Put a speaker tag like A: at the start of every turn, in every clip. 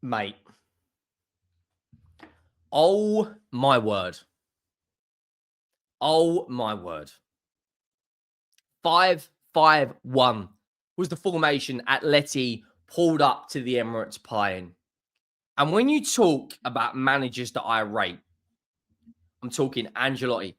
A: Mate. Oh, my word. Oh, my word. 5-5-1 was the formation Atleti pulled up to the Emirates playing. And when you talk about managers that I rate, I'm talking Ancelotti,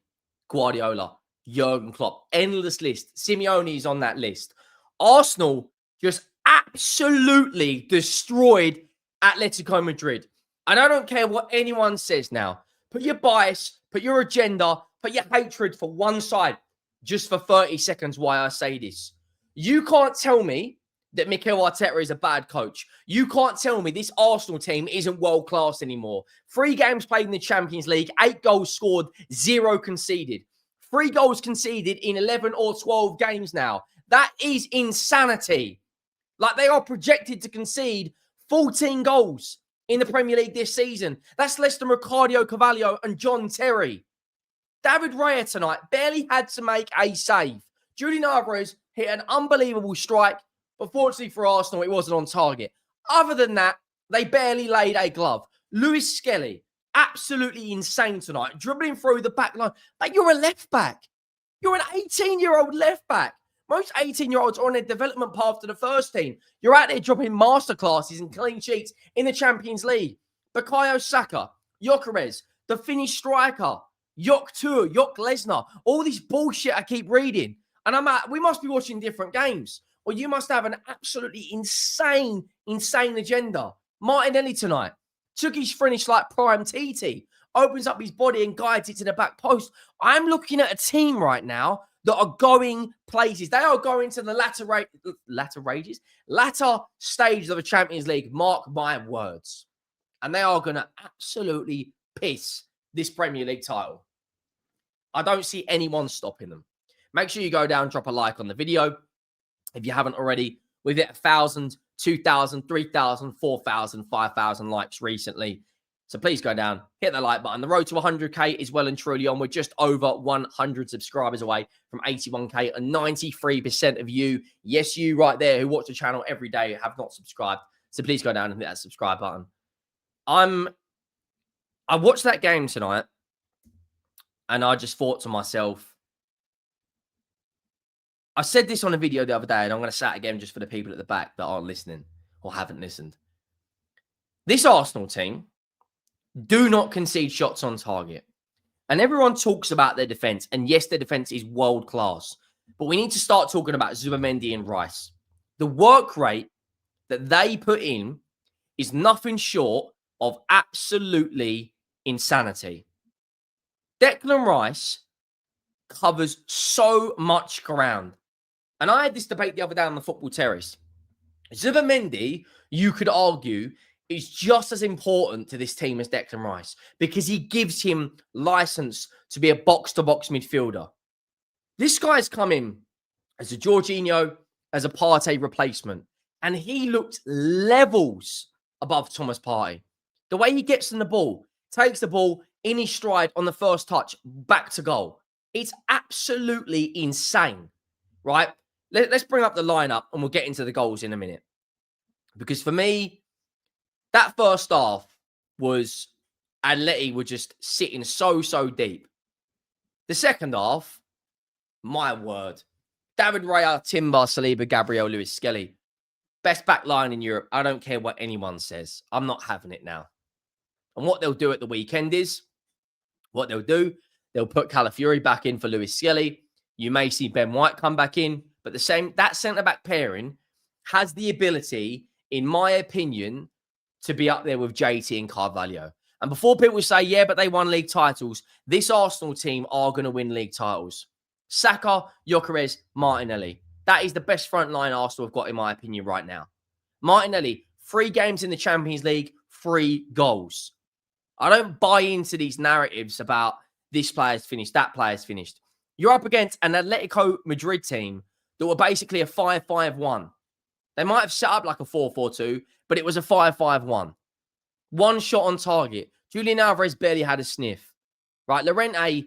A: Guardiola, Jurgen Klopp, endless list. Simeone is on that list. Arsenal just absolutely destroyed Atletico Madrid. And I don't care what anyone says now. Put your bias, put your agenda, put your hatred for one side just for 30 seconds why I say this. You can't tell me that Mikel Arteta is a bad coach. You can't tell me this Arsenal team isn't world class anymore. 3 games played in the Champions League, 8 goals scored, 0 conceded. 3 goals conceded in 11 or 12 games now. That is insanity. Like, they are projected to concede 14 goals in the Premier League this season. That's less than Ricardo Carvalho and John Terry. David Raya tonight barely had to make a save. Julian Alvarez hit an unbelievable strike. But fortunately for Arsenal, it wasn't on target. Other than that, they barely laid a glove. Lewis Skelly, absolutely insane tonight, dribbling through the back line. Like, you're a left back. You're an 18-year-old left back. Most 18-year-olds are on their development path to the first team. You're out there dropping masterclasses and clean sheets in the Champions League. Bukayo Saka, Gyokeres, the Finnish striker, Jok Lesnar, all this bullshit I keep reading. And we must be watching different games. Or you must have an absolutely insane agenda. Martinelli tonight took his finish like prime TT, opens up his body and guides it to the back post. I'm looking at a team right now that are going places. They are going to the latter stages of the Champions League. Mark my words. And they are going to absolutely piss this Premier League title. I don't see anyone stopping them. Make sure you go down, drop a like on the video. If you haven't already, we've hit 1,000, 2,000, 3,000, 4,000, 5,000 likes recently. So please go down, hit the like button. The road to 100K is well and truly on. We're just over 100 subscribers away from 81K, and 93% of you, yes, you right there who watch the channel every day, have not subscribed. So please go down and hit that subscribe button. I watched that game tonight, and I just thought to myself, I said this on a video the other day, and I'm going to say it again just for the people at the back that aren't listening or haven't listened. This Arsenal team do not concede shots on target. And everyone talks about their defence. And yes, their defence is world class. But we need to start talking about Zubimendi and Rice. The work rate that they put in is nothing short of absolutely insanity. Declan Rice covers so much ground. And I had this debate the other day on the football terrace. Zubimendi, you could argue, is just as important to this team as Declan Rice because he gives him license to be a box-to-box midfielder. This guy's come in as a Jorginho, as a Partey replacement, and he looked levels above Thomas Partey. The way he gets in the ball, takes the ball in his stride on the first touch, back to goal. It's absolutely insane, right? Let's bring up the lineup and we'll get into the goals in a minute. Because for me, that first half was Atleti were just sitting so deep. The second half, my word. David Raya, Timber, Saliba, Gabriel, Lewis Skelly. Best back line in Europe. I don't care what anyone says. I'm not having it now. And what they'll do at the weekend is, they'll put Calafiori back in for Lewis Skelly. You may see Ben White come back in. But that centre-back pairing has the ability, in my opinion, to be up there with JT and Carvalho. And before people say, yeah, but they won league titles, this Arsenal team are going to win league titles. Saka, Gyokeres, Martinelli. That is the best front line Arsenal have got, in my opinion, right now. Martinelli, 3 games in the Champions League, 3 goals. I don't buy into these narratives about this player's finished, that player's finished. You're up against an Atletico Madrid team that were basically a 5-5-1. They might have set up like a 4-4-2, but it was a 5-5-1. 1 shot on target. Julian Alvarez barely had a sniff. Right, Llorente,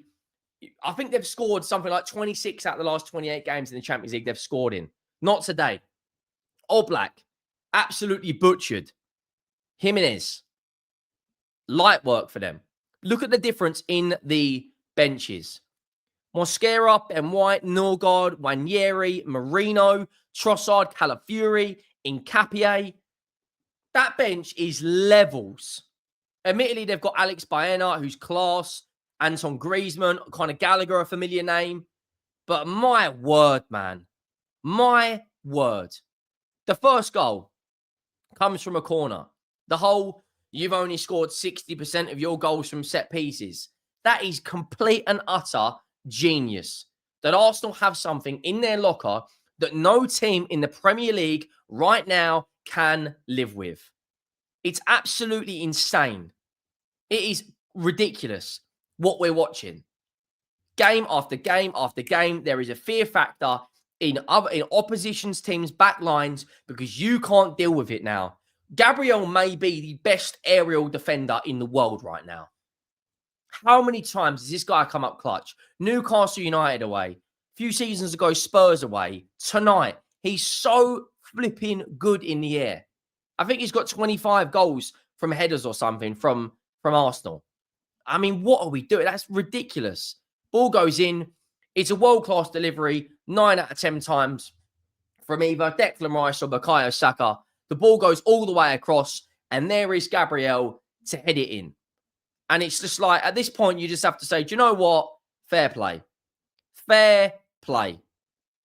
A: I think they've scored something like 26 out of the last 28 games in the Champions League they've scored in. Not today. Oblak, absolutely butchered. Jimenez, light work for them. Look at the difference in the benches. Mosquera, Ben White, Norgard, Wanyeri, Marino, Trossard, Calafiori, Nkapie. That bench is levels. Admittedly, they've got Alex Baena, who's class. Anton Griezmann, Conor Gallagher, a familiar name. But my word, man. My word. The first goal comes from a corner. The whole, you've only scored 60% of your goals from set pieces. That is complete and utter genius. That Arsenal have something in their locker that no team in the Premier League right now can live with. It's absolutely insane. It is ridiculous what we're watching. Game after game after game, there is a fear factor in opposition's teams' back lines because you can't deal with it now. Gabriel may be the best aerial defender in the world right now. How many times has this guy come up clutch? Newcastle United away. A few seasons ago, Spurs away. Tonight, he's so flipping good in the air. I think he's got 25 goals from headers or something from Arsenal. I mean, what are we doing? That's ridiculous. Ball goes in. It's a world-class delivery 9 out of 10 times from either Declan Rice or Bukayo Saka. The ball goes all the way across, and there is Gabriel to head it in. And it's just like, at this point, you just have to say, do you know what? Fair play. Fair play.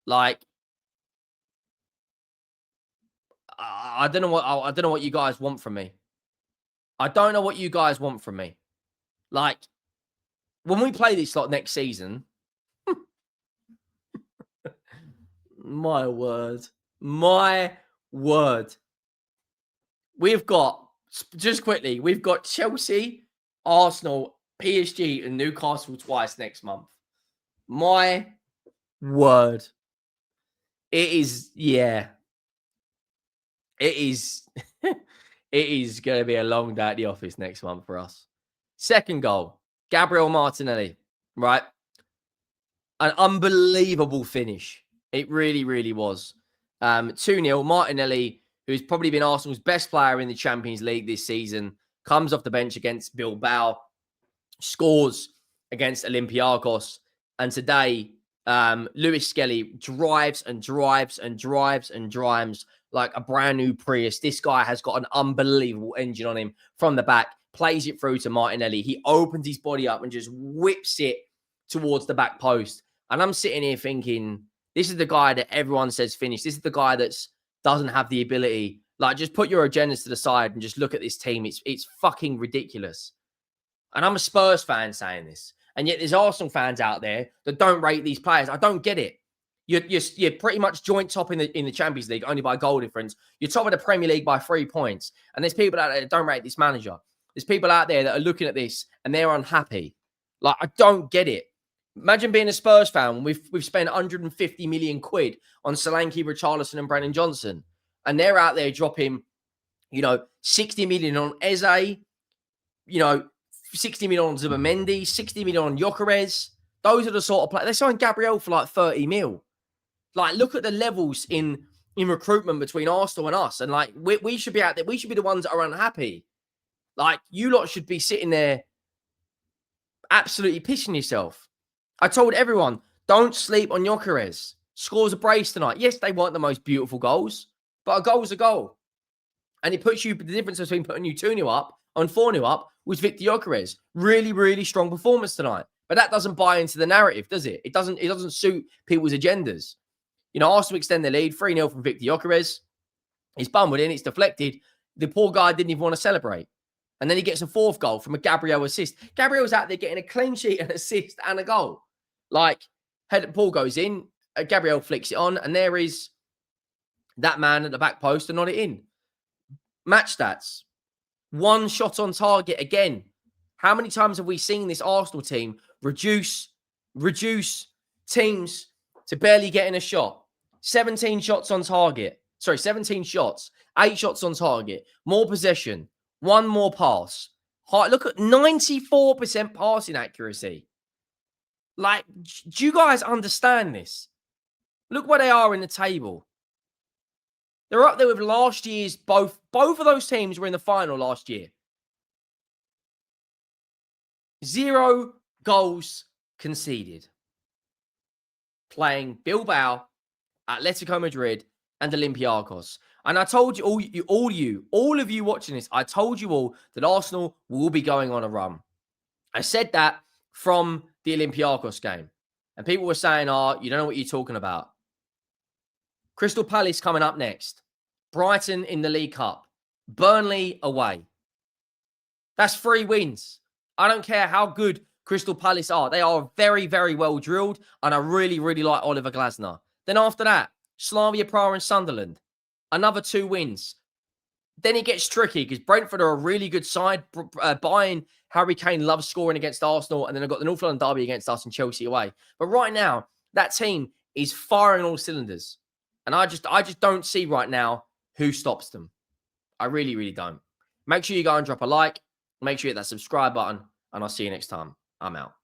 A: Like, I don't know what you guys want from me. I don't know what you guys want from me. Like, when we play this lot next season, my word. My word. We've got, just quickly, we've got Chelsea, Arsenal, PSG, and Newcastle twice next month. My word. It is, yeah. It is, it is going to be a long day at the office next month for us. Second goal, Gabriel Martinelli, right? An unbelievable finish. It really, really was. 2-0, Martinelli, who's probably been Arsenal's best player in the Champions League this season, comes off the bench against Bilbao, scores against Olympiacos, and today, Lewis Skelly drives and drives and drives and drives like a brand new Prius. This guy has got an unbelievable engine on him from the back, plays it through to Martinelli. He opens his body up and just whips it towards the back post. And I'm sitting here thinking, this is the guy that everyone says finished. This is the guy that doesn't have the ability. Like, just put your agendas to the side and just look at this team. It's fucking ridiculous. And I'm a Spurs fan saying this. And yet there's Arsenal fans out there that don't rate these players. I don't get it. You're pretty much joint top in the Champions League, only by goal difference. You're top of the Premier League by 3 points. And there's people out there that don't rate this manager. There's people out there that are looking at this and they're unhappy. Like, I don't get it. Imagine being a Spurs fan. We've spent 150 million quid on Solanke, Richarlison and Brennan Johnson. And they're out there dropping, 60 million on Eze, 60 million on Zubamendi, 60 million on Gyokeres. Those are the sort of players. They signed Gabriel for like 30 mil. Like, look at the levels in recruitment between Arsenal and us. And like, we should be out there. We should be the ones that are unhappy. Like, you lot should be sitting there absolutely pissing yourself. I told everyone, don't sleep on Gyokeres. Scores a brace tonight. Yes, they weren't the most beautiful goals, but a goal's a goal. And it puts you, the difference between putting you 2-0 up and 4-0 up was Victor Gyokeres. Really, really strong performance tonight. But that doesn't buy into the narrative, does it? It doesn't suit people's agendas. Arsenal extend the lead, 3-0 from Victor Gyokeres. He's bumbled in, it's deflected. The poor guy didn't even want to celebrate. And then he gets a fourth goal from a Gabriel assist. Gabriel's out there getting a clean sheet, an assist, and a goal. Like, ball goes in, Gabriel flicks it on, and there is that man at the back post to nod it in. Match stats. 1 shot on target again. How many times have we seen this Arsenal team reduce teams to barely getting a shot? 17 shots on target. 17 shots. 8 shots on target. More possession. 1 more pass. Look at 94% passing accuracy. Like, do you guys understand this? Look where they are in the table. They're up there with last year's both of those teams were in the final last year. 0 goals conceded. Playing Bilbao, Atletico Madrid, and Olympiacos. And I told you, all of you watching this, I told you all that Arsenal will be going on a run. I said that from the Olympiacos game. And people were saying, you don't know what you're talking about. Crystal Palace coming up next. Brighton in the League Cup. Burnley away. That's 3 wins. I don't care how good Crystal Palace are. They are very, very well drilled. And I really, really like Oliver Glasner. Then after that, Slavia Prague and Sunderland. Another 2 wins. Then it gets tricky because Brentford are a really good side. Bayern, Harry Kane loves scoring against Arsenal. And then I've got the North London derby against us and Chelsea away. But right now, that team is firing all cylinders. And I just don't see right now who stops them. I really, really don't. Make sure you go and drop a like. Make sure you hit that subscribe button. And I'll see you next time. I'm out.